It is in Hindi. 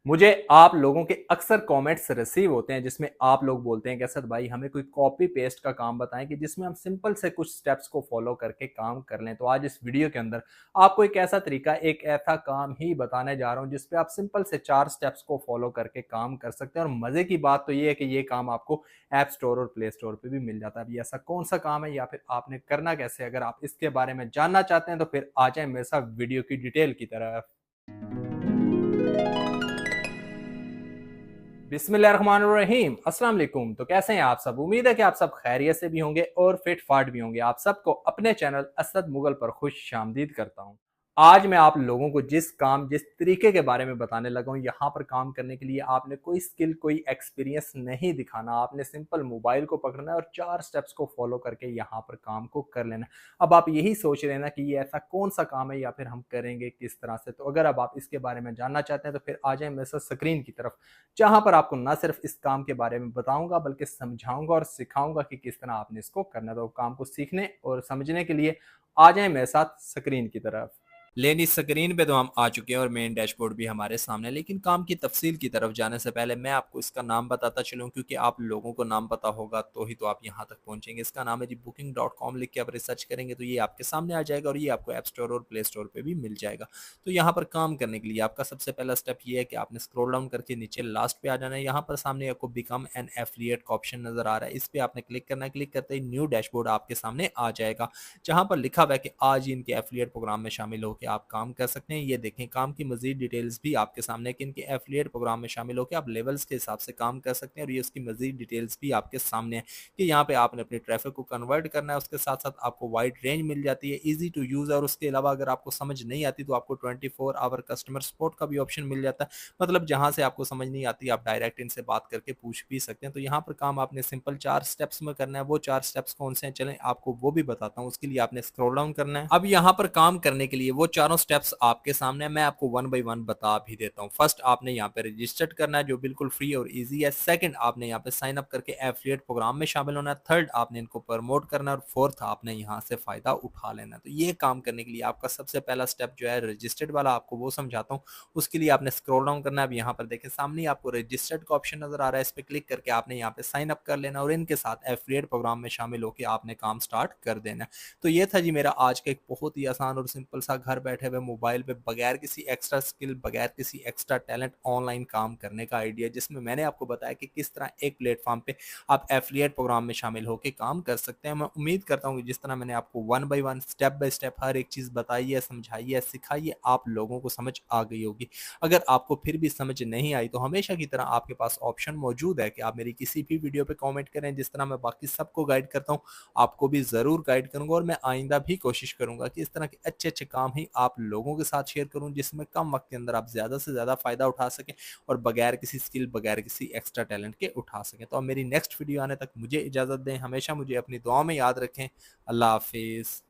मुझे आप लोगों के अक्सर कमेंट्स रिसीव होते हैं जिसमें आप लोग बोलते हैं कि असद भाई हमें कोई कॉपी पेस्ट का काम बताएं कि जिसमें हम सिंपल से कुछ स्टेप्स को फॉलो करके काम कर लें। तो आज इस वीडियो के अंदर आपको एक ऐसा तरीका, एक ऐसा काम ही बताने जा रहा हूं जिसपे आप सिंपल से 4 स्टेप्स को फॉलो करके काम कर सकते हैं। और मजे की बात तो ये है कि ये काम आपको ऐप स्टोर और प्ले स्टोर पर भी मिल जाता है। अभी ऐसा कौन सा काम है या फिर आपने करना कैसे, अगर आप इसके बारे में जानना चाहते हैं तो फिर आ जाए मेरे साथ वीडियो की डिटेल की तरफ। बिस्मिल्लाहिर्रहमानिर्रहीम, अस्सलाम वालेकुम। तो कैसे हैं आप सब? उम्मीद है कि आप सब खैरियत से भी होंगे और फिट फाट भी होंगे। आप सबको अपने चैनल असद मुगल पर खुश आमदीद करता हूं। आज मैं आप लोगों को जिस तरीके के बारे में बताने लगा हूं, यहाँ पर काम करने के लिए आपने कोई स्किल, कोई एक्सपीरियंस नहीं दिखाना। आपने सिंपल मोबाइल को पकड़ना है और 4 स्टेप्स को फॉलो करके यहाँ पर काम को कर लेना है। अब आप यही सोच रहे हैं ना कि ये ऐसा कौन सा काम है या फिर हम करेंगे किस तरह से। तो अगर अब आप इसके बारे में जानना चाहते हैं तो फिर आ जाए मेरे साथ स्क्रीन की तरफ, जहां पर आपको ना सिर्फ इस काम के बारे में बताऊंगा बल्कि समझाऊंगा और सिखाऊंगा कि किस तरह आपने इसको करना है। तो काम को सीखने और समझने के लिए आ जाएं मेरे साथ स्क्रीन की तरफ। लेनी स्क्रीन पे तो हम आ चुके हैं और मेन डैशबोर्ड भी हमारे सामने। लेकिन काम की तफसील की तरफ जाने से पहले मैं आपको इसका नाम बताता चलूं, क्योंकि आप लोगों को नाम पता होगा तो ही तो आप यहां तक पहुंचेंगे। इसका नाम है जी booking.com। लिख के आप रिसर्च करेंगे तो ये आपके सामने आ जाएगा और ये आपको ऐप स्टोर और प्ले स्टोर पर भी मिल जाएगा। तो यहाँ पर काम करने के लिए आपका सबसे पहला स्टेप ये है कि आपने स्क्रॉल डाउन करके नीचे लास्ट पे आ जाना है। यहाँ पर सामने आपको बिकम एन एफिलिएट का ऑप्शन नजर आ रहा है, इस पर आपने क्लिक करना है। क्लिक करते ही न्यू डैशबोर्ड आपके सामने आ जाएगा, जहां पर लिखा हुआ है कि आज ही इनके एफिलिएट प्रोग्राम में शामिल होकर आप काम कर सकते हैं। ये देखें, काम की मजीद डिटेल्स भी आपके सामने कि इनके एफिलिएट प्रोग्राम में शामिल होकर आप लेवल्स के हिसाब से काम कर सकते हैं। और ये उसकी मजीद डिटेल्स भी आपके सामने है कि यहाँ पे आपने अपने ट्रैफिक को कन्वर्ट करना है। उसके साथ साथ आपको वाइड रेंज मिल जाती है, ईजी टू यूज। और उसके अलावा अगर आपको समझ नहीं आती तो आपको 24 आवर कस्टमर सपोर्ट का भी ऑप्शन मिल जाता है। मतलब जहां से आपको समझ नहीं आती आप डायरेक्ट इनसे बात करके पूछ भी सकते हैं। तो यहाँ पर काम आपने सिंपल 4 स्टेप्स में करना है। वो 4 स्टेप्स कौन से हैं चलें आपको वो भी बताता हूँ। उसके लिए आपने स्क्रॉल डाउन करना है। अब यहाँ पर काम करने के लिए वो चारों स्टेप्स आपके सामने, मैं आपको वन बाय वन बता भी देता हूँ। फर्स्ट आपने यहाँ पे रजिस्टर्ड करना है, जो बिल्कुल फ्री और इजी है। सेकंड आपने यहाँ पे साइन अप करके एफिलिएट प्रोग्राम में शामिल होना है। थर्ड आपने इनको प्रमोट करना है और फोर्थ आपने यहाँ से फायदा उठा लेना है। तो ये काम करने के लिए आपका सबसे पहला स्टेप जो है रजिस्टर्ड वाला, आपको वो समझाता हूँ। उसके लिए आपने स्क्रॉल डाउन करना है। अब यहाँ पर देखें सामने आपको रजिस्टर्ड का ऑप्शन नजर आ रहा है, इस पर क्लिक करके आपने यहाँ पे साइन अप कर लेना और इनके साथ एफिलिएट प्रोग्राम में शामिल होकर आपने काम स्टार्ट कर देना है। तो ये था जी मेरा आज का एक बहुत ही आसान और सिंपल सा घर बैठे हुए मोबाइल पे बगैर किसी एक्स्ट्रा स्किल, बगैर किसी एक्स्ट्रा टैलेंट ऑनलाइन काम करने का आइडिया, जिसमें मैंने आपको बताया कि किस तरह एक प्लेटफॉर्म पे आप एफिलिएट प्रोग्राम में शामिल होकर काम कर सकते हैं। मैं उम्मीद करता हूँ कि जिस तरह मैंने आपको one by one, step by step हर एक चीज़ बताई है, समझाई है, सिखाई है, आप लोगों को समझ आ गई होगी। अगर आपको फिर भी समझ नहीं आई तो हमेशा की तरह आपके पास ऑप्शन मौजूद है कि आप मेरी किसी भी वीडियो पे कमेंट करें। जिस तरह मैं बाकी सबको गाइड करता हूँ आपको भी ज़रूर गाइड करूंगा और मैं आइंदा भी कोशिश करूंगा कि इस तरह के अच्छे अच्छे काम ही आप लोगों के साथ शेयर करूं, जिसमें कम वक्त के अंदर आप ज़्यादा से ज़्यादा फ़ायदा उठा सकें और बगैर किसी स्किल, बगैर किसी एक्स्ट्रा टैलेंट के उठा सकें। तो अब मेरी नेक्स्ट वीडियो आने तक मुझे इजाज़त दें। हमेशा मुझे अपनी दुआ में याद रखें। अल्लाह हाफिज़।